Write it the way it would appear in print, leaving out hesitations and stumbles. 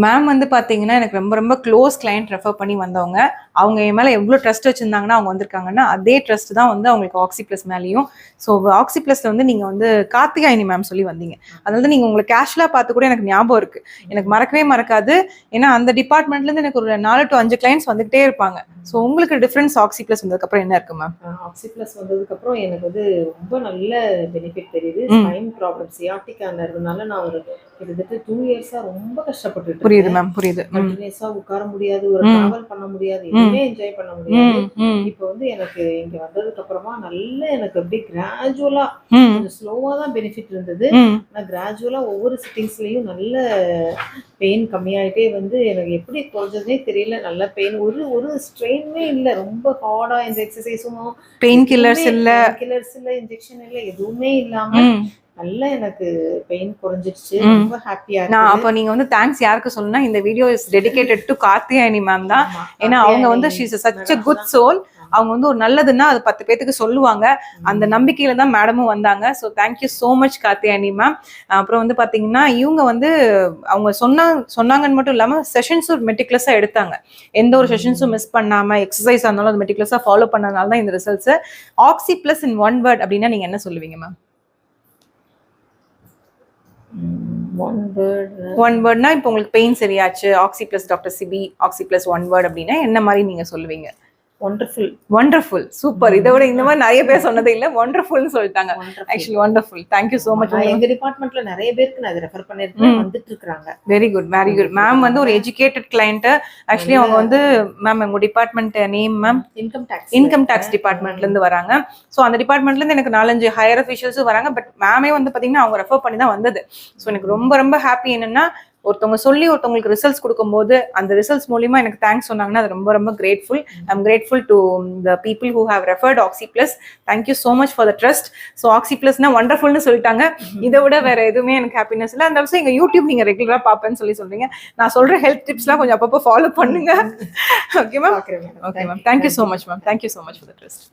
Ma'am வந்து பார்த்தீங்கன்னா எனக்கு ரொம்ப ரொம்ப க்ளோஸ் கிளையண்ட் ரெஃபர் பண்ணி வந்தவங்க. அவங்க என் மேலே எவ்வளோ ட்ரஸ்ட் வச்சிருந்தாங்கன்னா அவங்க வந்திருக்காங்கன்னா அதே ட்ரஸ்ட் தான் வந்து அவங்களுக்கு ஆக்சி ப்ளஸ் மேலேயும். ஸோ ஆக்சி ப்ளஸ்ல வந்து நீங்கள் வந்து கார்த்திகாயினி மேம் சொல்லி வந்தீங்க. அதாவது நீங்கள் உங்களை கேஷுவலாக பார்த்து கூட எனக்கு ஞாபகம் இருக்கு. எனக்கு மறக்கவே மறக்காது. ஏன்னா அந்த டிபார்ட்மெண்ட்லேருந்து எனக்கு ஒரு 4 to 5 கிளைண்ட்ஸ் வந்துகிட்டே இருப்பாங்க. ஸோ உங்களுக்கு டிஃபரன்ஸ் ஆக்சி ப்ளஸ் வந்ததுக்கப்புறம் என்ன இருக்கு மேம்? ஆக்சி ப்ளஸ் வந்ததுக்கப்புறம் எனக்கு வந்து ரொம்ப நல்ல பெனிஃபிட் தெரியுது. ஸ்பைன் ப்ராப்ளம் சியாட்டிக்கா நர்வ்னால நான் ஒரு கிட்டத்தட்ட 2 இயர்ஸா ரொம்ப கஷ்டப்பட்டுட்டு புரியுது மேம், புரியுது. கண்டினியூஸா உட்கார முடியாது, ஒரு டிராவல் பண்ண முடியாது, எதுவுமே என்ஜாய் பண்ண முடியாது. இப்போ வந்து எனக்கு இங்க வந்ததுக்கு அப்புறமா நல்ல எனக்கு அப்படியே கிராஜுவலா கொஞ்சம் ஸ்லோவா தான் பெனிஃபிட் இருந்தது. நான் கிராஜுவலா ஒவ்வொரு சிட்டிங்ஸ்லயும் நல்ல பெயின் கம்மியாயிட்டே வந்து எனக்கு எப்படி குறைஞ்சதுனே தெரியல. நல்ல பெயின், ஒரு ஸ்ட்ரெயினுமே இல்லை. ரொம்ப ஹார்டா இந்த எக்ஸசைஸும் பெயின் கில்லர்ஸ் இல்ல, இன்ஜெக்ஷன் இல்லை, எதுவுமே இல்லாம நல்ல எனக்கு பெயின் குறைஞ்சிடுச்சு. ரொம்ப ஹாப்பியா இருக்கு. நான் அப்போ நீங்க வந்து தேங்க்ஸ் யாருக்கு சொல்லணும்னா இந்த video is dedicated to Karthiyayini ma'am தான். ஏன்னா அவங்க வந்து she is such a good soul. அவங்க வந்து ஒரு நல்லதுன்னா அது 10 பேத்துக்கு சொல்லுவாங்க. அந்த நம்பிக்கையில தான் மேடமும் வந்தாங்க. So thank you so much Karthiyayini ma'am. அப்புறம் வந்து பாத்தீங்கன்னா இவங்க வந்து அவங்க சொன்னாங்கன்னு மட்டும் இல்லாம செஷன்ஸும் மெட்டிகுலஸா எடுத்தாங்க. எந்த ஒரு செஷன்ஸும் மிஸ் பண்ணாம எக்ஸசைஸ் இருந்தாலும் அது மெட்டிகுலஸா ஃபாலோ பண்ணனால தான் இந்த results. Oxy plus in one word அப்படின்னா நீங்க என்ன சொல்லுவீங்க மேம்? ஒன் வேர்ட்னா இப்போ உங்களுக்கு பெயின் சரியாச்சு, ஆக்சி பிளஸ் டாக்டர் சிபி, ஆக்சி பிளஸ் ஒன் வேர்ட் அப்படின்னா என்ன மாதிரி நீங்க சொல்லுவீங்க? வண்டர்ஃபுல். Wonderful, super. இதை விட இந்த மாதிரி நிறைய பேர் சொன்னதே இல்லை. வண்டர்ஃபுல்னு சொல்லிட்டாங்க. Actually wonderful. Thank you so much. எங்க டிபார்ட்மெண்ட்ல நிறைய பேருக்கு நான் ரெஃபர் பண்ணிருக்கேன், வந்துட்டு இருக்காங்க. Very good, very good. Ma'am வந்து ஒரு எஜுகேட்டட் கிளையண்ட். ஆக்சுவலி அவங்க வந்து மேம் உங்க department name ma'am? Income tax டிபார்ட்மெண்ட்ல இருந்து வராங்க. ஸோ அந்த டிபார்ட்மெண்ட்ல இருந்து எனக்கு 4-5 ஹையர் அஃபிஷியல்ஸும் வராங்க. பட் மேமே வந்து பாத்தீங்கன்னா அவங்க ரெஃபர் பண்ணி தான் வந்தது. ஸோ எனக்கு ரொம்ப ரொம்ப ஹாப்பி. என்னன்னா ஒருத்தவங்க சொல்லி ஒருத்தவங்களுக்கு ரிசல்ட்ஸ் கொடுக்கும்போது அந்த ரிசல்ட்ஸ் மூலியமா எனக்கு தேங்க்ஸ் சொன்னாங்கன்னா அது ரொம்ப ரொம்ப grateful. I'm grateful to the people who have referred Oxy plus. Thank you so much for the trust. So Oxy பிளஸ்னா வண்டர்ஃபுல்னு சொல்லிட்டாங்க. இதை விட வேற எதுவுமே எனக்கு ஹாப்பினஸ் இல்லை. அந்த விஷயம் எங்க யூடியூப் நீங்க ரெகுலரா பாப்பேன்னு சொல்றீங்க. நான் சொல்ற ஹெல்த் டிப்ஸ்லாம் கொஞ்சம் அப்பப்போ ஃபாலோ பண்ணுங்க. Okay ma'am? Okay ma'am. Thank you so much ma'am. Thank you so much for the trust.